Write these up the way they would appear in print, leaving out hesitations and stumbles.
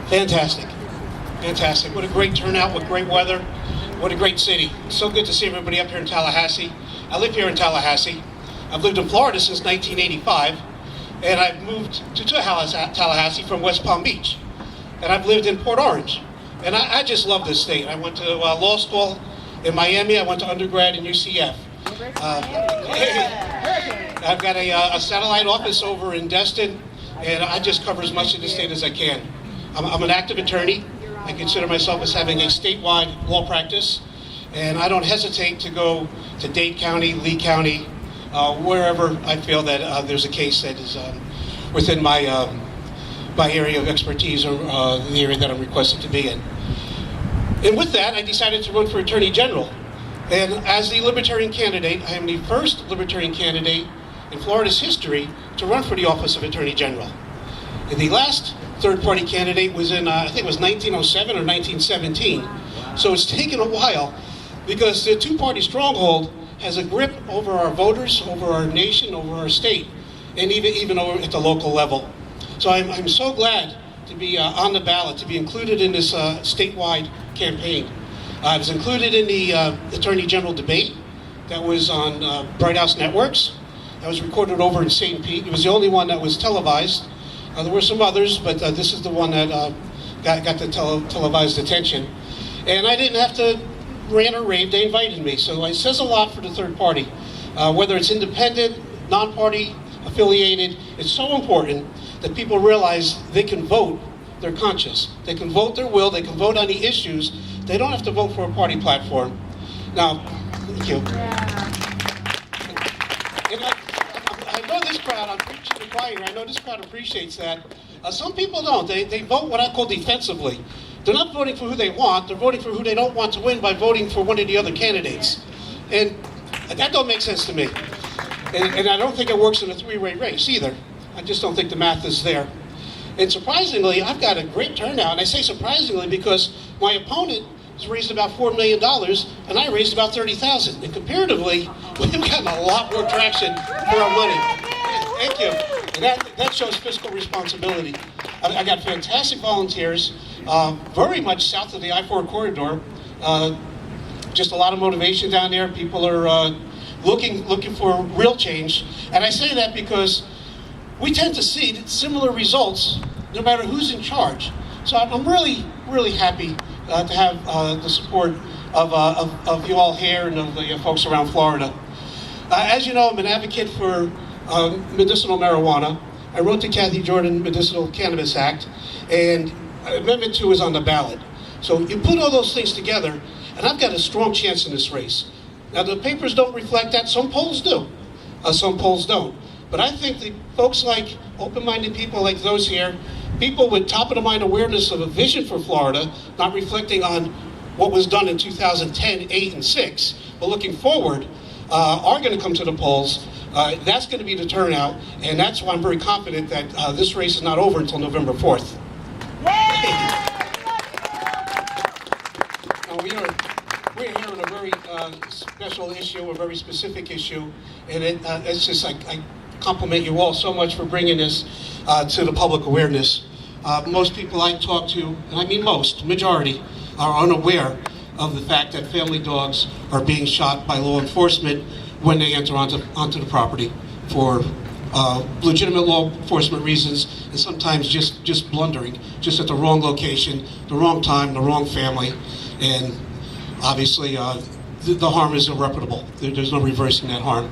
Fantastic. Fantastic. What a great turnout, what great weather, what a great city. So good to see everybody up here in Tallahassee. I live here in Tallahassee. I've lived in Florida since 1985, and I've moved to Tallahassee from West Palm Beach. And I've lived in Port Orange. And I just love this state. I went to law school in Miami. I went to undergrad in UCF. I've got a satellite office over in Destin, and I just cover as much of the state as I can. I'm an active attorney. I consider myself as having a statewide law practice, and I don't hesitate to go to Dade County, Lee County, wherever I feel that there's a case that is within my area of expertise or the area that I'm requested to be in. And with that, I decided to run for Attorney General. And as the Libertarian candidate, I am the first Libertarian candidate in Florida's history to run for the office of Attorney General. And the last third-party candidate was in, I think it was 1907 or 1917. So it's taken a while because the two-party stronghold has a grip over our voters, over our nation, over our state, and even over at the local level. So I'm so glad to be on the ballot, to be included in this statewide campaign. I was included in the Attorney General debate that was on Bright House Networks. That was recorded over in St. Pete. It was the only one that was televised. There were some others, but this is the one that got the televised attention. And I didn't have to rant or rave. They invited me. So it says a lot for the third party. Whether it's independent, non-party, affiliated, it's so important that people realize they can vote their conscience. They can vote their will. They can vote on the issues. They don't have to vote for a party platform. Now, thank you. And I know this crowd, I'm preaching to the choir, I know this crowd appreciates that. Some people don't. They vote what I call defensively. They're not voting for who they want. They're voting for who they don't want to win by voting for one of the other candidates. And that don't make sense to me. And I don't think it works in a three-way race either. I just don't think the math is there. And surprisingly, I've got a great turnout. And I say surprisingly because my opponent has raised about $4 million, and I raised about $30,000. And comparatively, we've gotten a lot more traction for our money. Thank you. And that shows fiscal responsibility. I got fantastic volunteers, very much south of the I-4 corridor. Just a lot of motivation down there. People are looking for real change. And I say that because we tend to see similar results no matter who's in charge. So I'm really, really happy to have the support of you all here and of the folks around Florida. As you know, I'm an advocate for medicinal marijuana. I wrote the Kathy Jordan Medicinal Cannabis Act, and Amendment 2 is on the ballot. So you put all those things together, and I've got a strong chance in this race. Now, the papers don't reflect that. Some polls do. Some polls don't. But I think that folks like open-minded people like those here, people with top-of-the-mind awareness of a vision for Florida, not reflecting on what was done in 2010, 8, and 6, but looking forward, are going to come to the polls. That's going to be the turnout, and that's why I'm very confident that this race is not over until November 4th. Now, we're here on a very special issue, a very specific issue, and it's just I compliment you all so much for bringing this to the public awareness. Most people I talk to, and I mean most, majority, are unaware of the fact that family dogs are being shot by law enforcement when they enter onto the property for legitimate law enforcement reasons, and sometimes just blundering, just at the wrong location, the wrong time, the wrong family, and obviously the harm is irreparable. There's no reversing that harm.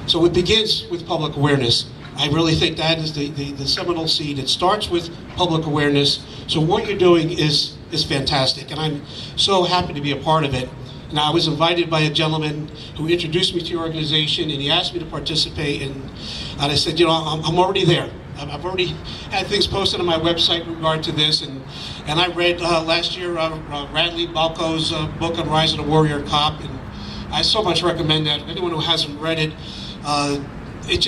So it begins with public awareness. I really think that is the seminal seed. It starts with public awareness. So what you're doing is fantastic, and I'm so happy to be a part of it. And I was invited by a gentleman who introduced me to your organization, and he asked me to participate, and I said, you know, I'm already there. I've already had things posted on my website in regard to this, and I read last year Radley Balco's book on Rise of the Warrior Cop, and I so much recommend that. Anyone who hasn't read it, it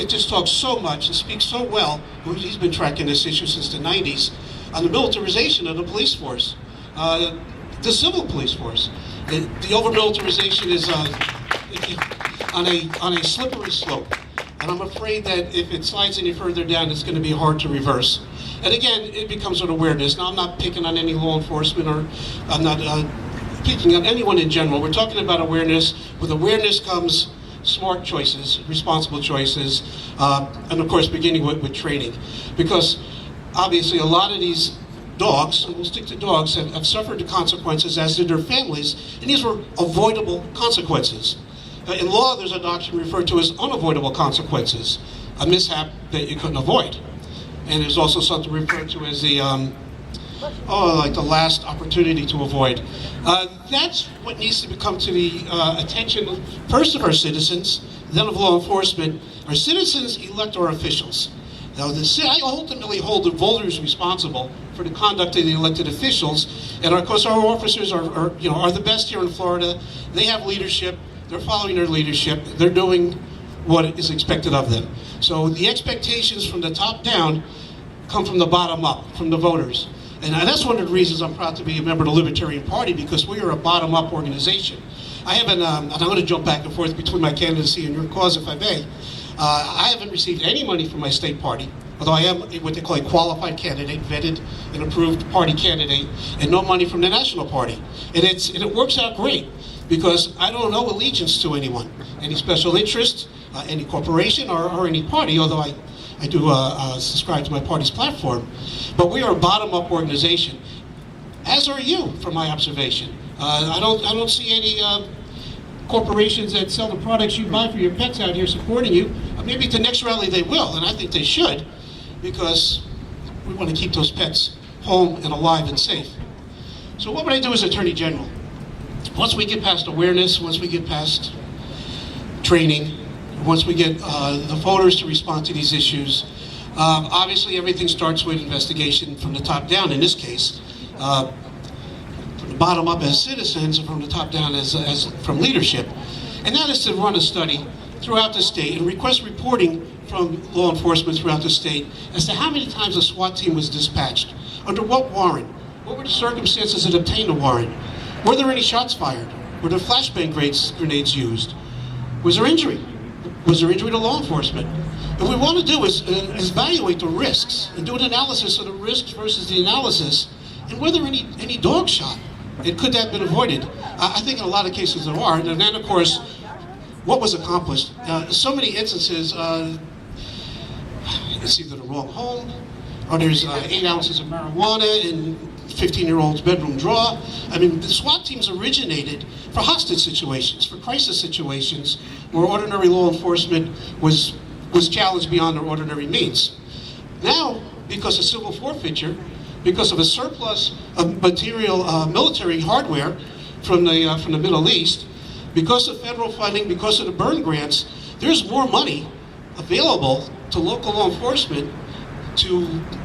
just talks so much and speaks so well. He's been tracking this issue since the 90s on the militarization of the police force, the civil police force. The over-militarization is on a slippery slope. And I'm afraid that if it slides any further down, it's going to be hard to reverse. And again, it becomes an awareness. Now, I'm not picking on any law enforcement, or I'm not picking on anyone in general. We're talking about awareness. With awareness comes smart choices, responsible choices, and of course, beginning with training. Because obviously, a lot of these dogs, and we'll stick to dogs, have suffered the consequences, as did their families, and these were avoidable consequences. In law, there's a doctrine referred to as unavoidable consequences, a mishap that you couldn't avoid. And there's also something referred to as the, like the last opportunity to avoid. That's what needs to come to the attention, first of our citizens, then of law enforcement. Our citizens elect our officials. Now, I ultimately hold the voters responsible for the conduct of the elected officials, and of course, our officers are the best here in Florida. They have leadership. They're following their leadership. They're doing what is expected of them. So the expectations from the top down come from the bottom up, from the voters. And that's one of the reasons I'm proud to be a member of the Libertarian Party, because we are a bottom-up organization. I haven't, and I'm going to jump back and forth between my candidacy and your cause, if I may. I haven't received any money from my state party, although I am what they call a qualified candidate, vetted and approved party candidate, and no money from the national party. And it works out great, because I don't owe allegiance to anyone, any special interest, any corporation, or any party, although I do subscribe to my party's platform. But we are a bottom-up organization, as are you, from my observation. I don't see any corporations that sell the products you buy for your pets out here supporting you. Maybe at the next rally they will, and I think they should, because we want to keep those pets home and alive and safe. So what would I do as Attorney General? Once we get past awareness, once we get past training, once we get the voters to respond to these issues, obviously everything starts with investigation from the top down, in this case. From the bottom up as citizens, and from the top down as from leadership. And that is to run a study throughout the state and request reporting from law enforcement throughout the state as to how many times a SWAT team was dispatched, under what warrant, what were the circumstances that obtained the warrant, were there any shots fired, were there flashbang grenades used, was there injury? Was there injury to law enforcement? What we want to do is evaluate the risks and do an analysis of the risks versus the analysis, and whether any dogs shot, and could that have been avoided? I think in a lot of cases there are. And then, of course, what was accomplished? So many instances, it's either the wrong home, or there's 8 ounces of marijuana in 15-year-old's bedroom drawer. I mean, the SWAT teams originated for hostage situations, for crisis situations, where ordinary law enforcement was challenged beyond their ordinary means. Now, because of civil forfeiture, because of a surplus of material, military hardware from the Middle East, because of federal funding, because of the Byrne grants, there's more money available to local law enforcement to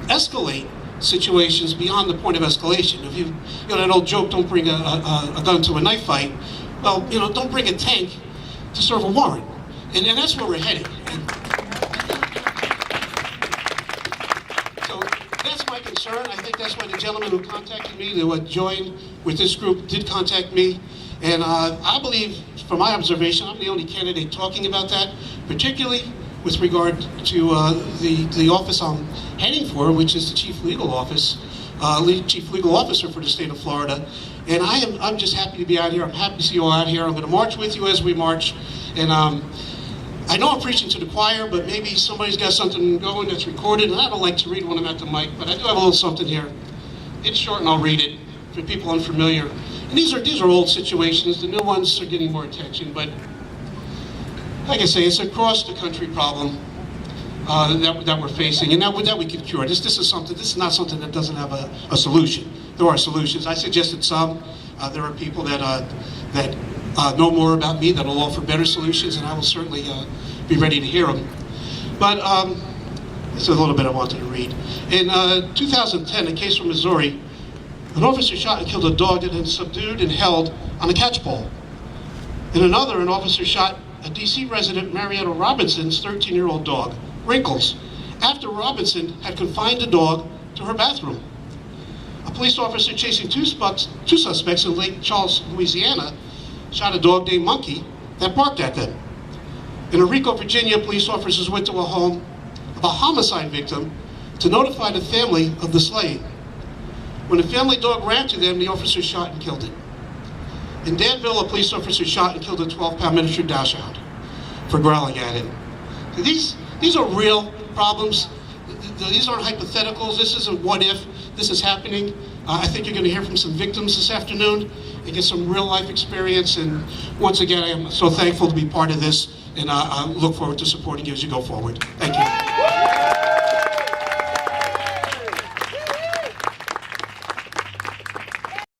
escalate situations beyond the point of escalation. If you know that old joke, don't bring a gun to a knife fight. Well, don't bring a tank to serve a warrant. And that's where we're headed. So that's my concern. I think that's why the gentleman who contacted me to join with this group did contact me. And I believe, from my observation, I'm the only candidate talking about that, particularly with regard to the office I'm heading for, which is the Chief Legal Office, Chief Legal Officer for the state of Florida. And I'm just happy to be out here. I'm happy to see you all out here. I'm going to march with you as we march. And I know I'm preaching to the choir, but maybe somebody's got something going that's recorded, and I don't like to read when I'm at the mic, but I do have a little something here. It's short, and I'll read it for people unfamiliar. And these are old situations. The new ones are getting more attention, but like I say, it's a cross-the-country problem that we're facing, and that we can cure. This is not something that doesn't have a solution. There are solutions. I suggested some. There are people that know more about me that will offer better solutions, and I will certainly be ready to hear them. But this is a little bit I wanted to read. In 2010, a case from Missouri, an officer shot and killed a dog that had been subdued and held on a catchpole. In another, an officer shot a D.C. resident, Marietta Robinson's 13-year-old dog, Wrinkles, after Robinson had confined the dog to her bathroom. A police officer chasing two suspects in Lake Charles, Louisiana, shot a dog named Monkey that barked at them. In Arico, Virginia, police officers went to a home of a homicide victim to notify the family of the slaying. When the family dog ran to them, the officer shot and killed it. In Danville, a police officer shot and killed a 12-pound miniature dachshund for growling at him. These are real problems. These aren't hypotheticals. This isn't what if. This is happening. I think you're going to hear from some victims this afternoon and get some real life experience. And once again, I am so thankful to be part of this, and I look forward to supporting you as you go forward. Thank you.